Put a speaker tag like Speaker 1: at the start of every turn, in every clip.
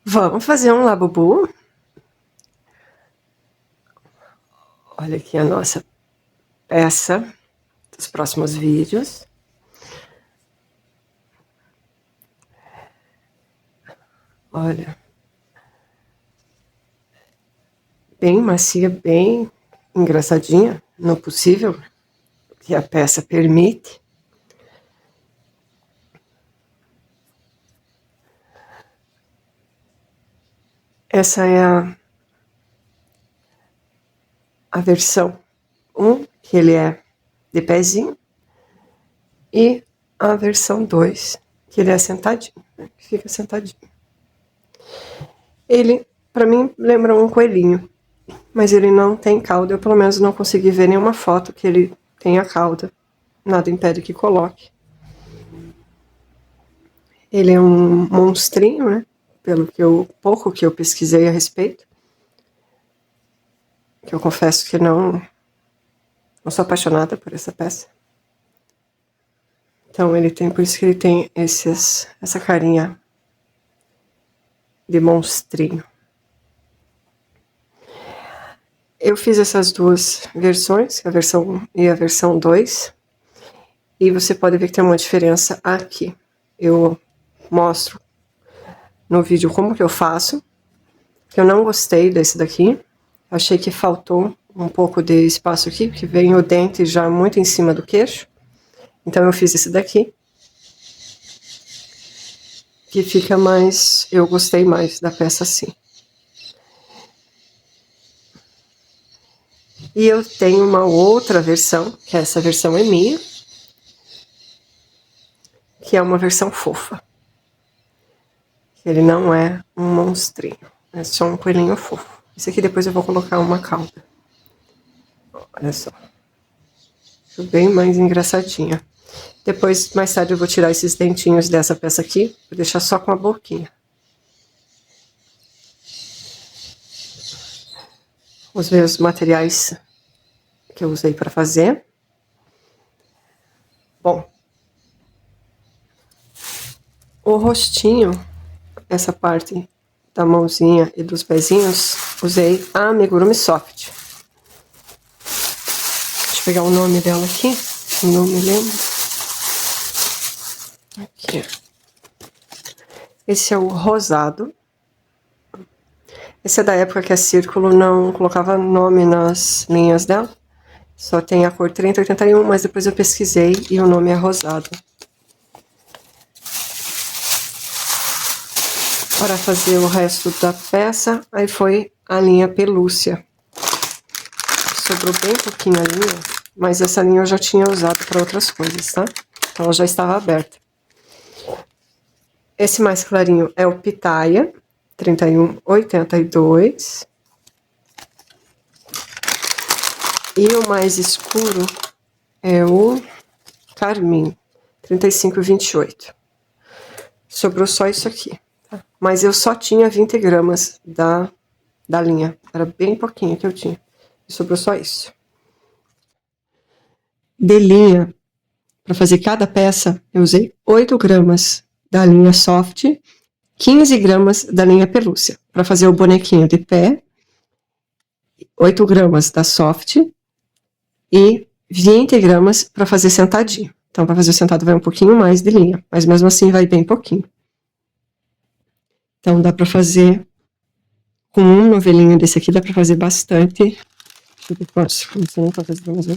Speaker 1: Vamos fazer um labubu? Olha aqui a nossa peça dos próximos vídeos. Olha. Bem macia, bem engraçadinha, no possível que a peça permite. Essa é a versão 1, que ele é de pezinho, e a versão 2, que ele é sentadinho, né, que fica sentadinho. Ele, para mim, lembra um coelhinho, mas ele não tem cauda. Eu, pelo menos, não consegui ver nenhuma foto que ele tenha cauda. Nada impede que coloque. Ele é um monstrinho, né? Pelo pouco que eu pesquisei a respeito. Que eu confesso que não sou apaixonada por essa peça. Então ele tem, por isso que ele tem essa carinha de monstrinho. Eu fiz essas duas versões, a versão 1 e a versão 2, e você pode ver que tem uma diferença aqui. Eu mostro no vídeo como que eu faço, que eu não gostei desse daqui, achei que faltou um pouco de espaço aqui, que vem o dente já muito em cima do queixo, então eu fiz esse daqui, que fica mais, eu gostei mais da peça assim. E eu tenho uma outra versão, que essa versão é minha, que é uma versão fofa. Ele não é um monstrinho, é só um coelhinho fofo. Esse aqui depois eu vou colocar uma cauda. Olha só. Bem mais engraçadinha. Depois, mais tarde, eu vou tirar esses dentinhos dessa peça aqui, vou deixar só com a boquinha. Os meus materiais que eu usei para fazer. Bom, o rostinho, essa parte da mãozinha e dos pezinhos, usei a Amigurumi Soft. Deixa eu pegar o nome dela aqui, não me lembro. Aqui. Esse é o rosado. Esse é da época que a Círculo não colocava nome nas linhas dela. Só tem a cor 3081, mas depois eu pesquisei e o nome é rosado. Para fazer o resto da peça, aí foi a linha pelúcia. Sobrou bem pouquinho a linha, mas essa linha eu já tinha usado para outras coisas, tá? Então ela já estava aberta. Esse mais clarinho é o Pitaia 3182. E o mais escuro é o Carmim 3528. Sobrou só isso aqui. Tá? Mas eu só tinha 20 gramas da linha. Era bem pouquinho que eu tinha. E sobrou só isso. De linha, para fazer cada peça, eu usei 8 gramas da linha soft, 15 gramas da linha pelúcia. Para fazer o bonequinho de pé, 8 gramas da soft e 20 gramas para fazer sentadinho. Então, para fazer o sentado vai um pouquinho mais de linha, mas mesmo assim vai bem pouquinho. Então, dá para fazer, com um novelinho desse aqui, dá para fazer bastante. Deixa eu ver quantos, não sei nem quantas gramas, né?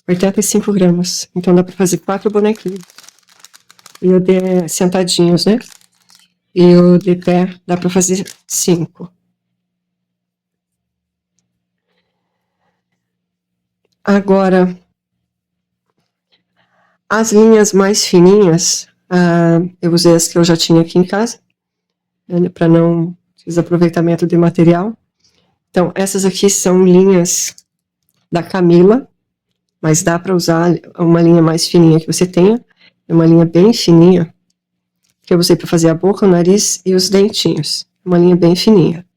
Speaker 1: 85 gramas. Então, dá para fazer 4 bonequinhos. E o de sentadinhos, né? E o de pé dá para fazer 5. Agora, as linhas mais fininhas, eu usei as que eu já tinha aqui em casa, para não desaproveitamento de material. Então, essas aqui são linhas da Camila, mas dá para usar uma linha mais fininha que você tenha. É uma linha bem fininha, que eu usei para fazer a boca, o nariz e os dentinhos. Uma linha bem fininha.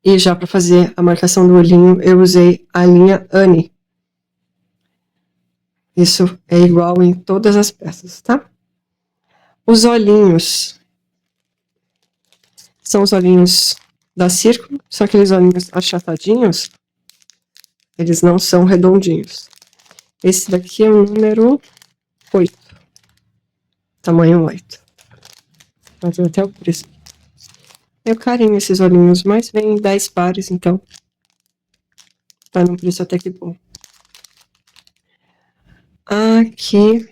Speaker 1: E já para fazer a marcação do olhinho, eu usei a linha Annie. Isso é igual em todas as peças, tá? Os olhinhos são os olhinhos da Círculo, são aqueles olhinhos achatadinhos, eles não são redondinhos. Esse daqui é o número 8, tamanho 8. Mas até o preço. Eu carinho esses olhinhos, mas vem 10 pares, então tá num preço até que bom. Aqui,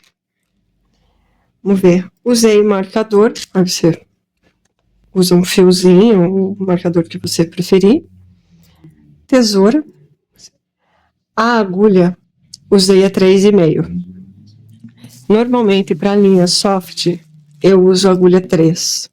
Speaker 1: vamos ver, usei marcador, aí você usa um fiozinho, o marcador que você preferir. Tesoura. A agulha, usei a 3,5. Normalmente, para a linha soft, eu uso a agulha 3.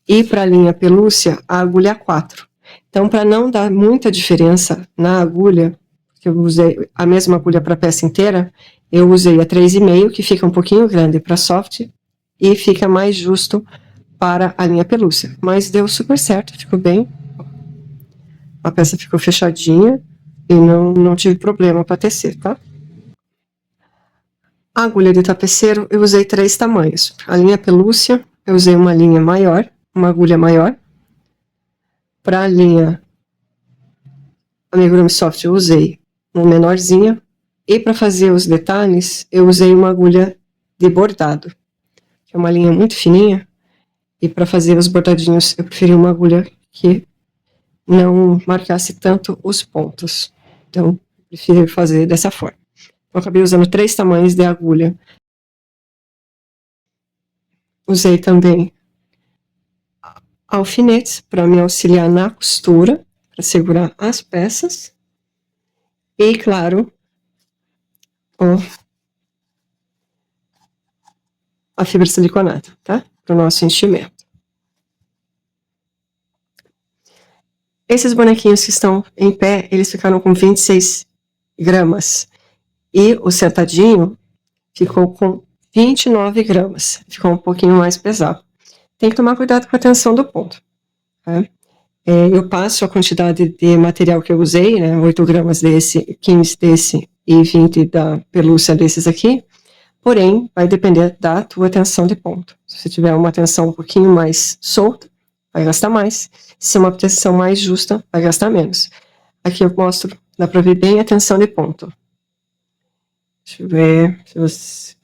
Speaker 1: E para a linha pelúcia, a agulha 4. Então, para não dar muita diferença na agulha, que eu usei a mesma agulha para a peça inteira, eu usei a 3,5, que fica um pouquinho grande para soft, e fica mais justo para a linha pelúcia. Mas deu super certo, ficou bem. A peça ficou fechadinha e não tive problema para tecer, tá? A agulha de tapeceiro, eu usei 3 tamanhos. A linha pelúcia, eu usei uma linha maior, uma agulha maior. Para a linha amigurumi soft, eu usei uma menorzinha. E para fazer os detalhes, eu usei uma agulha de bordado, que é uma linha muito fininha. E para fazer os bordadinhos, eu preferi uma agulha que não marcasse tanto os pontos. Então, eu prefiro fazer dessa forma. Eu acabei usando 3 tamanhos de agulha. Usei também alfinetes para me auxiliar na costura, para segurar as peças. E, claro, a fibra siliconada, tá? Para o nosso enchimento. Esses bonequinhos que estão em pé, eles ficaram com 26 gramas. E o sentadinho ficou com 29 gramas. Ficou um pouquinho mais pesado. Tem que tomar cuidado com a tensão do ponto. Tá? Eu passo a quantidade de material que eu usei, né? 8 gramas desse, 15 desse e 20 da pelúcia desses aqui. Porém, vai depender da tua tensão de ponto. Se você tiver uma tensão um pouquinho mais solta, vai gastar mais. Se é uma tensão mais justa, vai gastar menos. Aqui eu mostro, dá para ver bem a tensão de ponto. Deixa eu ver se você...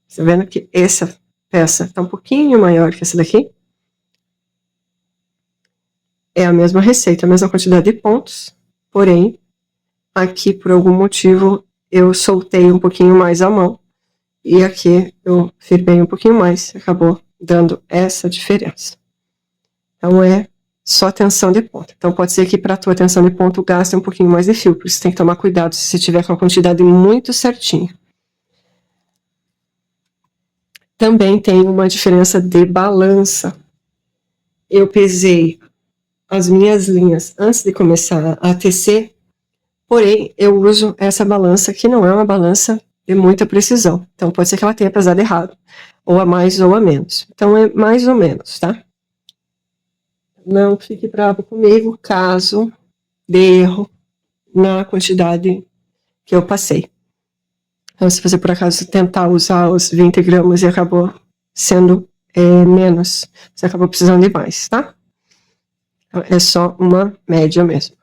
Speaker 1: Você vendo que essa peça está um pouquinho maior que essa daqui? É a mesma receita, a mesma quantidade de pontos, porém, aqui por algum motivo eu soltei um pouquinho mais a mão e aqui eu firmei um pouquinho mais, acabou dando essa diferença. Então é só tensão de ponto. Então pode ser que para a tua tensão de ponto gaste um pouquinho mais de fio, por isso tem que tomar cuidado se você tiver com a quantidade muito certinha. Também tem uma diferença de balança. Eu pesei as minhas linhas antes de começar a tecer, porém eu uso essa balança que não é uma balança de muita precisão, então pode ser que ela tenha pesado errado, ou a mais ou a menos, então é mais ou menos, tá? Não fique bravo comigo caso dê erro na quantidade que eu passei. Então se você por acaso tentar usar os 20 gramas e acabou sendo menos, você acabou precisando de mais, tá? É só uma média mesmo.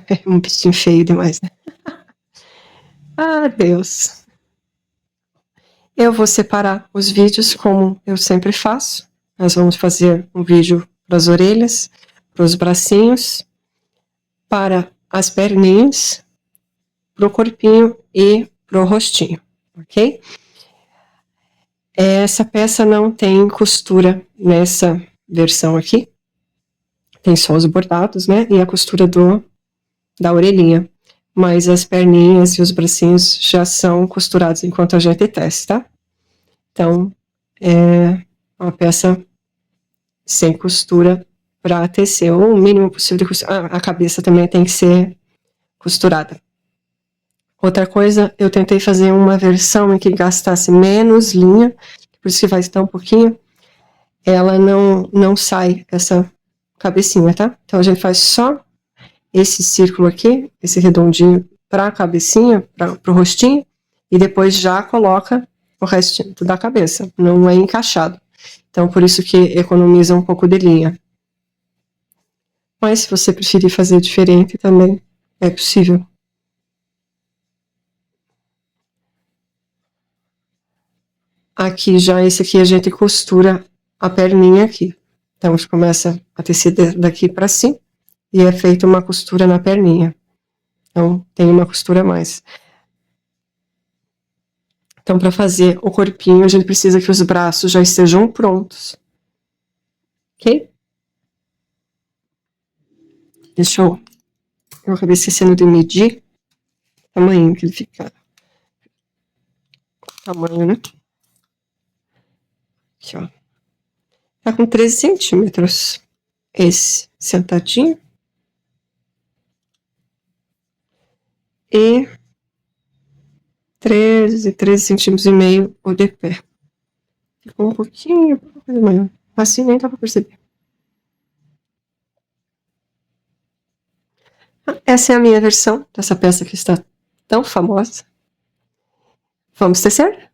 Speaker 1: É um bichinho feio demais, né? Ah, Deus. Eu vou separar os vídeos como eu sempre faço. Nós vamos fazer um vídeo para as orelhas, para os bracinhos, para as perninhas, para o corpinho e para o rostinho, ok? Essa peça não tem costura nessa versão aqui. Tem só os bordados, né? E a costura da orelhinha. Mas as perninhas e os bracinhos já são costurados enquanto a gente testa, tá? Então, é uma peça sem costura para tecer, ou o mínimo possível de costura. A cabeça também tem que ser costurada. Outra coisa, eu tentei fazer uma versão em que gastasse menos linha, por isso que vai estar um pouquinho, ela não sai essa cabecinha, tá? Então a gente faz só esse círculo aqui, esse redondinho para a cabecinha, para o rostinho, e depois já coloca o resto da cabeça. Não é encaixado. Então, por isso que economiza um pouco de linha. Mas se você preferir fazer diferente, também é possível. Aqui já, esse aqui a gente costura a perninha aqui. Então, a gente começa a tecer daqui para cima e é feita uma costura na perninha. Então, tem uma costura a mais. Então, para fazer o corpinho, a gente precisa que os braços já estejam prontos. Ok? Deixa eu... Eu acabei esquecendo de medir o tamanho que ele fica. O tamanho, né? Aqui, ó. Tá com 13 centímetros. Esse sentadinho. E 13 centímetros e meio o de pé. Ficou um pouquinho maior. Assim nem dá pra perceber. Essa é a minha versão dessa peça que está tão famosa. Vamos tecer?